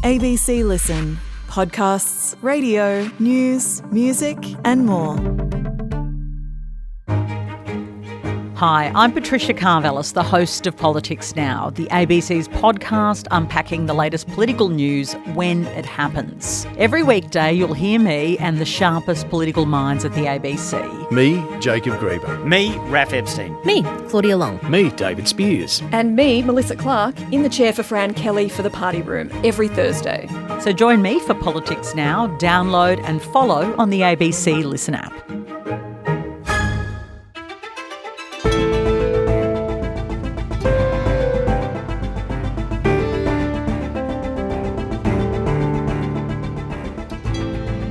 ABC Listen. Podcasts, radio, news, music and more. Hi, I'm Patricia Carvelis, the host of Politics Now, the ABC's podcast unpacking the latest political news when it happens. Every weekday you'll hear me and the sharpest political minds at the ABC. Me, Jacob Grieber. Me, Raph Epstein. Me, Claudia Long. Me, David Spears. And me, Melissa Clark, in the chair for Fran Kelly for The Party Room every Thursday. So join me for Politics Now, download and follow on the ABC Listen app.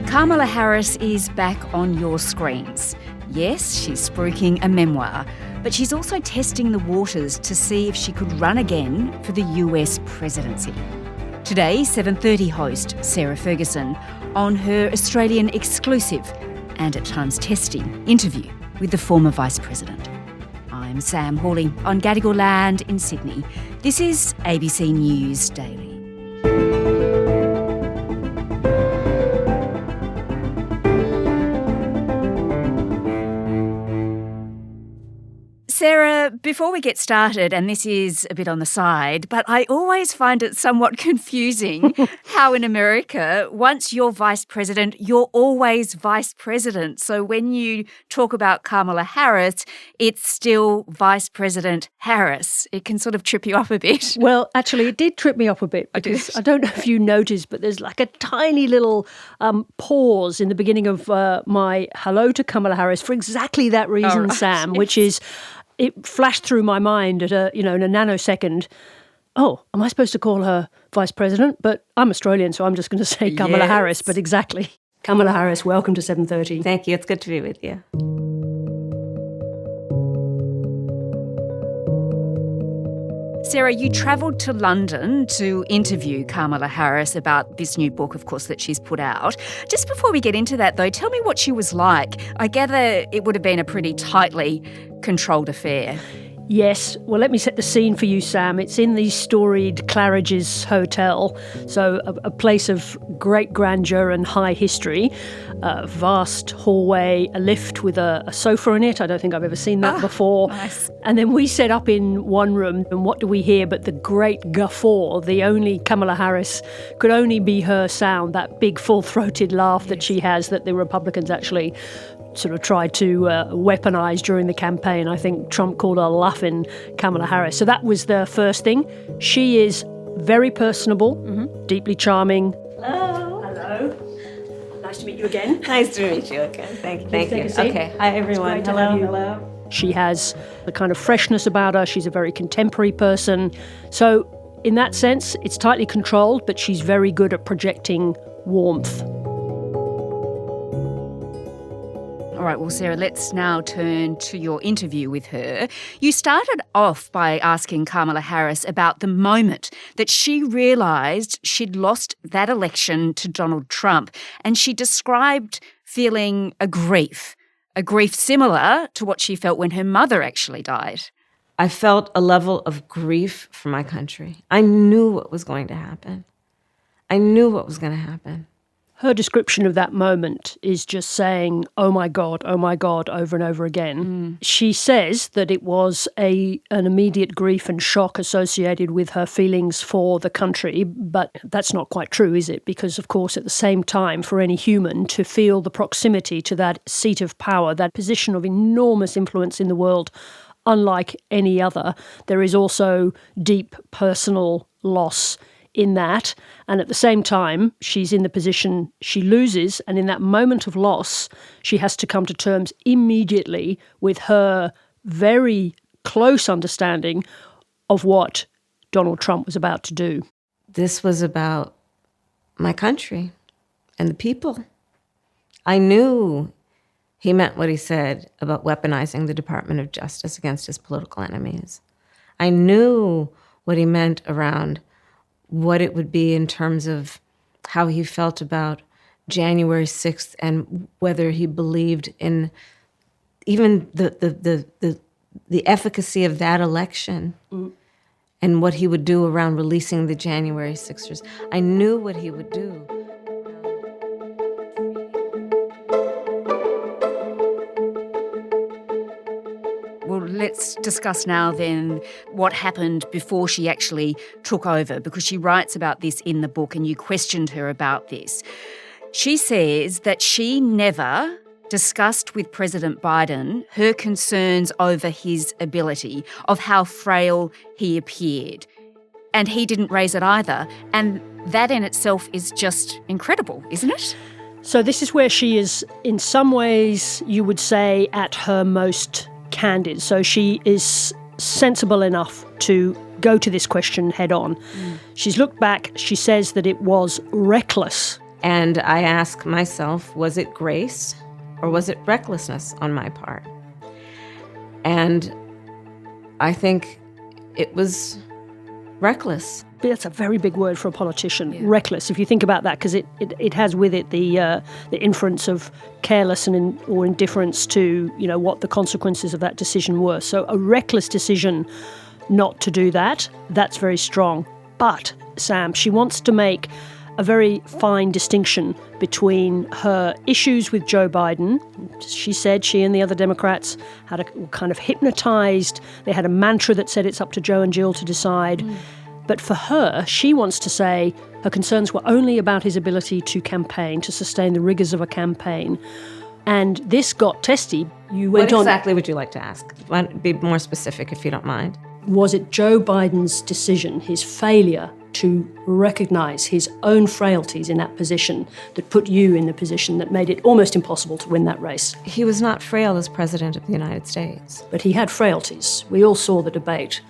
Kamala Harris is back on your screens. Yes, she's spruiking a memoir, but she's also testing the waters to see if she could run again for the US presidency. Today, 7:30 host Sarah Ferguson on her Australian exclusive and at times testy interview with the former Vice President. I'm Sam Hawley on Gadigal land in Sydney. This is ABC News Daily. Sarah, before we get started, and this is a bit on the side, but I always find it somewhat confusing how in America, once you're vice president, you're always vice president. So when you talk about Kamala Harris, it's still Vice President Harris. It can sort of trip you up a bit. Well, actually, it did trip me up a bit because I don't know if you noticed, but there's like a tiny little pause in the beginning of my hello to Kamala Harris for exactly that reason, right. Sam, which is it flashed through my mind at in a nanosecond. Oh, am I supposed to call her Vice President? But I'm Australian, so I'm just going to say Kamala Harris. But exactly. Kamala Harris, welcome to 7:30. Thank you. It's good to be with you. Sarah, you travelled to London to interview Kamala Harris about this new book, of course, that she's put out. Just before we get into that, though, tell me what she was like. I gather it would have been a pretty tightly controlled affair. Yes. Well, let me set the scene for you, Sam. It's in the storied Claridge's Hotel, so a place of great grandeur and high history. A vast hallway, a lift with a sofa in it. I don't think I've ever seen that before. Nice. And then we set up in one room, and what do we hear but the great guffaw, the only Kamala Harris could only be her sound, that big full-throated laugh that she has that the Republicans actually sort of tried to weaponise during the campaign. I think Trump called her laughing Kamala Harris. So that was the first thing. She is very personable, deeply charming. Hello. Nice to meet you again. Nice to meet you again. Thank you. Seat. Okay. Hi, everyone. Hello. She has a kind of freshness about her. She's a very contemporary person. So in that sense, it's tightly controlled, but she's very good at projecting warmth. All right, well, Sarah, let's now turn to your interview with her. You started off by asking Kamala Harris about the moment that she realised she'd lost that election to Donald Trump, and she described feeling a grief similar to what she felt when her mother actually died. I felt a level of grief for my country. I knew what was going to happen. Her description of that moment is just saying, oh my God, over and over again. She says that it was an immediate grief and shock associated with her feelings for the country, but that's not quite true, is it? Because, of course, at the same time, for any human to feel the proximity to that seat of power, that position of enormous influence in the world, unlike any other, there is also deep personal loss in that. And at the same time, she's in the position she loses. And in that moment of loss, she has to come to terms immediately with her very close understanding of what Donald Trump was about to do. This was about my country and the people. I knew he meant what he said about weaponizing the Department of Justice against his political enemies. I knew what he meant around what it would be in terms of how he felt about January 6th and whether he believed in even the efficacy of that election. and what he would do around releasing the January 6ers. I knew what he would do. Well, let's discuss now then what happened before she actually took over, because she writes about this in the book and you questioned her about this. She says that she never discussed with President Biden her concerns over his ability, of how frail he appeared. And he didn't raise it either. And that in itself is just incredible, isn't it? So this is where she is, in some ways, you would say, at her most candid. So she is sensible enough to go to this question head on. She's looked back. She says that it was reckless. And I ask myself, was it grace or was it recklessness on my part? And I think it was reckless. That's a very big word for a politician, reckless, if you think about that, because it has with it the inference of careless or indifference to, what the consequences of that decision were. So a reckless decision not to do that, that's very strong. But, Sam, she wants to make a very fine distinction between her issues with Joe Biden. She said she and the other Democrats had a kind of hypnotized. They had a mantra that said it's up to Joe and Jill to decide. But for her, she wants to say her concerns were only about his ability to campaign, to sustain the rigours of a campaign. And this got testy. What exactly would you like to ask? Be more specific, if you don't mind. Was it Joe Biden's decision, his failure to recognise his own frailties in that position, that put you in the position that made it almost impossible to win that race? He was not frail as President of the United States. But he had frailties. We all saw the debate.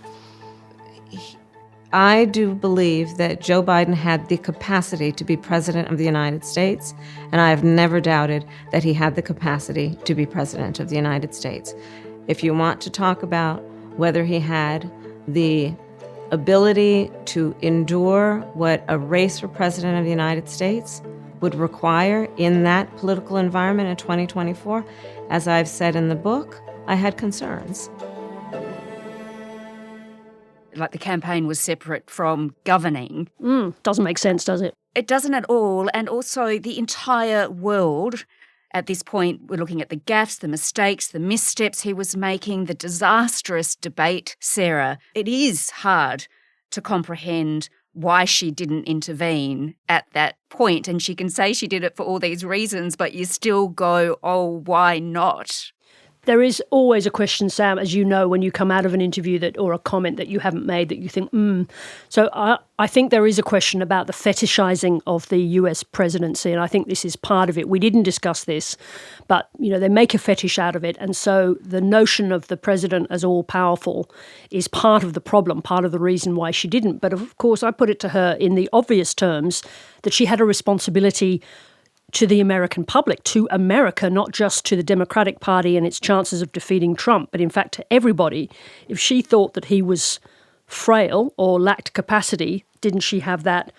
I do believe that Joe Biden had the capacity to be President of the United States, and I have never doubted that he had the capacity to be President of the United States. If you want to talk about whether he had the ability to endure what a race for President of the United States would require in that political environment in 2024, as I've said in the book, I had concerns. Like the campaign was separate from governing. Doesn't make sense, does it? It doesn't at all. And also the entire world, at this point, we're looking at the gaffes, the mistakes, the missteps he was making, the disastrous debate, Sarah. It is hard to comprehend why she didn't intervene at that point. And she can say she did it for all these reasons, but you still go, oh, why not? There is always a question, Sam, as you know, when you come out of an interview or a comment that you haven't made that you think, So I think there is a question about the fetishizing of the US presidency, and I think this is part of it. We didn't discuss this, but, they make a fetish out of it. And so the notion of the president as all-powerful is part of the problem, part of the reason why she didn't. But, of course, I put it to her in the obvious terms that she had a responsibility to the American public, to America, not just to the Democratic Party and its chances of defeating Trump, but in fact to everybody. If she thought that he was frail or lacked capacity, didn't she have that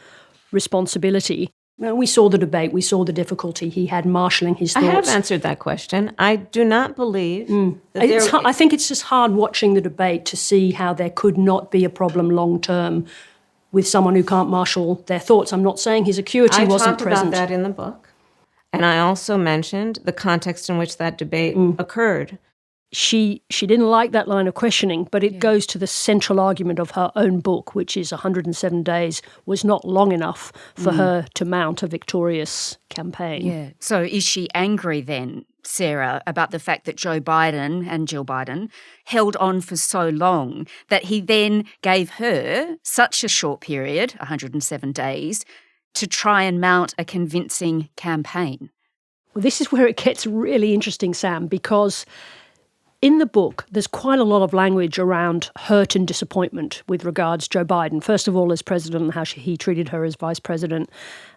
responsibility? Well, we saw the debate, we saw the difficulty he had marshalling his thoughts. I have answered that question. I do not believe that I think it's just hard watching the debate to see how there could not be a problem long term with someone who can't marshal their thoughts. I'm not saying his acuity wasn't present. I talked about that in the book. And I also mentioned the context in which that debate occurred. She didn't like that line of questioning, but it goes to the central argument of her own book, which is 107 days was not long enough for her to mount a victorious campaign. Yeah. So is she angry then, Sarah, about the fact that Joe Biden and Jill Biden held on for so long that he then gave her such a short period, 107 days, to try and mount a convincing campaign? Well, this is where it gets really interesting, Sam, because in the book, there's quite a lot of language around hurt and disappointment with regards to Joe Biden. First of all, as president and how he treated her as vice president.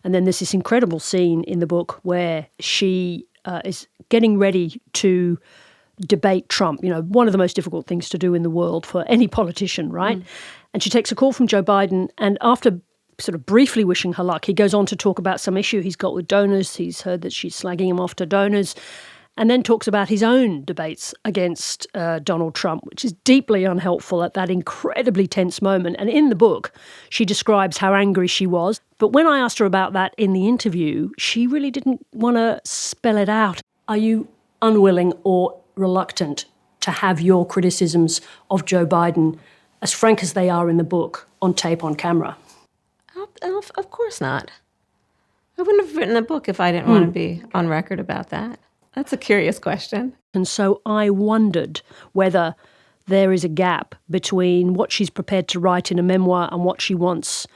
And then there's this incredible scene in the book where she is getting ready to debate Trump, one of the most difficult things to do in the world for any politician, right? And she takes a call from Joe Biden, and after sort of briefly wishing her luck, he goes on to talk about some issue he's got with donors. He's heard that she's slagging him off to donors. and then talks about his own debates against Donald Trump, which is deeply unhelpful at that incredibly tense moment. And in the book, she describes how angry she was. But when I asked her about that in the interview, she really didn't want to spell it out. Are you unwilling or reluctant to have your criticisms of Joe Biden, as frank as they are in the book, on tape, on camera? Of course not. I wouldn't have written a book if I didn't want to be on record about that. That's a curious question. And so I wondered whether there is a gap between what she's prepared to write in a memoir and what she wants,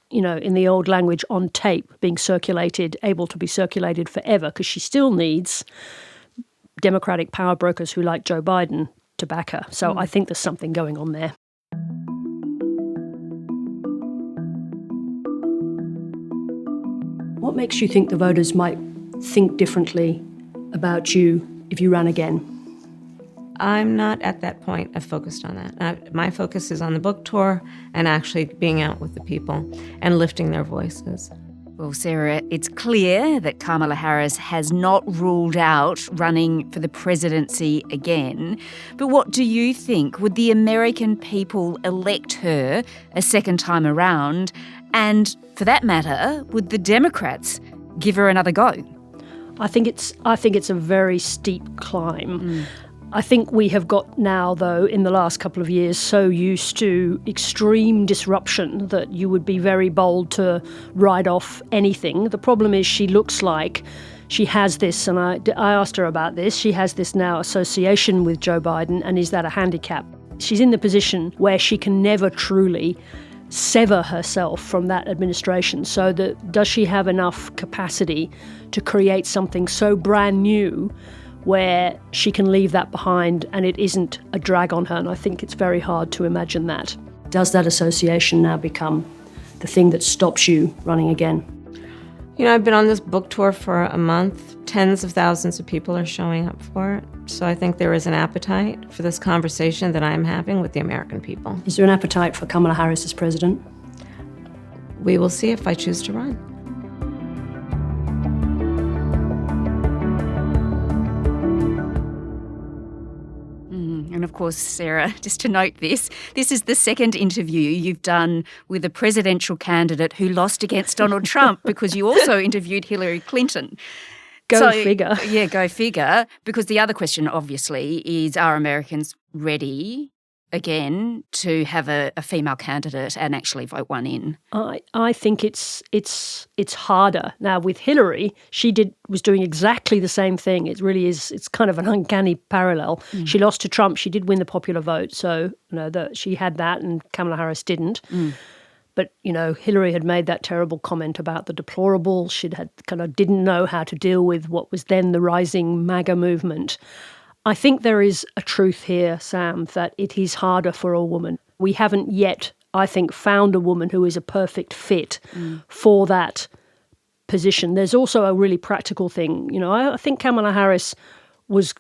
in the old language, on tape, being circulated, able to be circulated forever, because she still needs Democratic power brokers who like Joe Biden to back her. So I think there's something going on there. What makes you think the voters might think differently about you if you ran again? I'm not at that point. I've focused on that. My focus is on the book tour and actually being out with the people and lifting their voices. Well, Sarah, it's clear that Kamala Harris has not ruled out running for the presidency again. But what do you think? Would the American people elect her a second time around? And for that matter, would the Democrats give her another go? I think it's a very steep climb. I think we have got now, though, in the last couple of years, so used to extreme disruption that you would be very bold to write off anything. The problem is she looks like she has this, and I asked her about this, she has this now association with Joe Biden, and is that a handicap? She's in the position where she can never truly sever herself from that administration. So does she have enough capacity to create something so brand new where she can leave that behind and it isn't a drag on her? And I think it's very hard to imagine that. Does that association now become the thing that stops you running again? I've been on this book tour for a month. Tens of thousands of people are showing up for it. So I think there is an appetite for this conversation that I'm having with the American people. Is there an appetite for Kamala Harris as president? We will see if I choose to run. And of course, Sarah, just to note this is the second interview you've done with a presidential candidate who lost against Donald Trump, because you also interviewed Hillary Clinton. Go figure. Yeah, go figure. Because the other question, obviously, is, are Americans ready again to have a female candidate and actually vote one in? I think it's harder. Now, with Hillary, she was doing exactly the same thing. It really is, it's kind of an uncanny parallel. She lost to Trump. She did win the popular vote. So, she had that and Kamala Harris didn't. But, Hillary had made that terrible comment about the deplorable. She'd had kind of didn't know how to deal with what was then the rising MAGA movement. I think there is a truth here, Sam, that it is harder for a woman. We haven't yet, I think, found a woman who is a perfect fit for that position. There's also a really practical thing. I think Kamala Harris was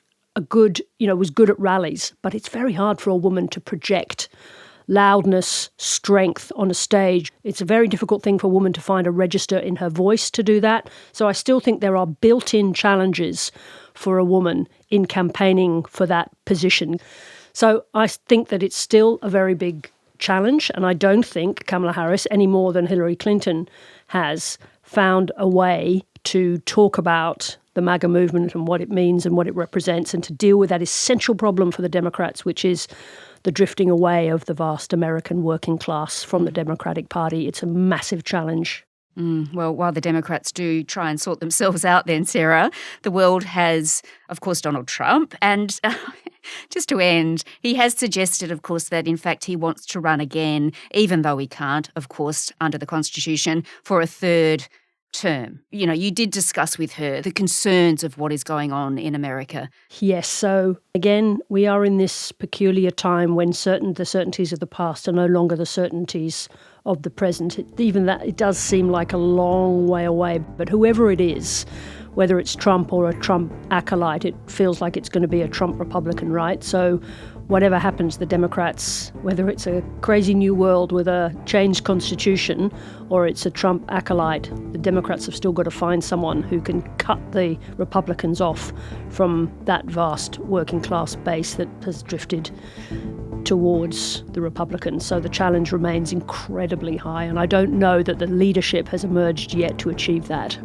good at rallies, but it's very hard for a woman to project loudness, strength on a stage. It's a very difficult thing for a woman to find a register in her voice to do that. So I still think there are built-in challenges for a woman in campaigning for that position. So I think that it's still a very big challenge, and I don't think Kamala Harris, any more than Hillary Clinton, has found a way to talk about the MAGA movement and what it means and what it represents, and to deal with that essential problem for the Democrats, which is the drifting away of the vast American working class from the Democratic Party. It's a massive challenge. Well, while the Democrats do try and sort themselves out then, Sarah, the world has, of course, Donald Trump. And just to end, he has suggested, of course, that in fact he wants to run again, even though he can't, of course, under the Constitution, for a third term. You did discuss with her the concerns of what is going on in America. Yes, so again, we are in this peculiar time when the certainties of the past are no longer the certainties of the present. It does seem like a long way away, but whoever it is, whether it's Trump or a Trump acolyte, it feels like it's going to be a Trump Republican, right? So whatever happens, the Democrats, whether it's a crazy new world with a changed constitution or it's a Trump acolyte, the Democrats have still got to find someone who can cut the Republicans off from that vast working class base that has drifted towards the Republicans. So the challenge remains incredibly high, and I don't know that the leadership has emerged yet to achieve that.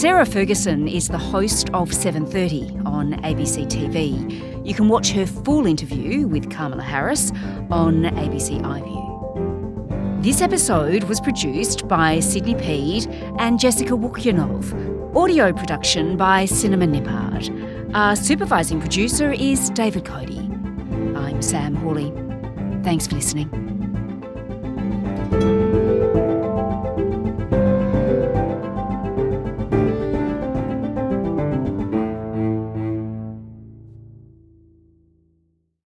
Sarah Ferguson is the host of 7:30 on ABC TV. You can watch her full interview with Kamala Harris on ABC iView. This episode was produced by Sydney Peed and Jessica Wukyanov. Audio production by Cinema Nippard. Our supervising producer is David Cody. I'm Sam Hawley. Thanks for listening.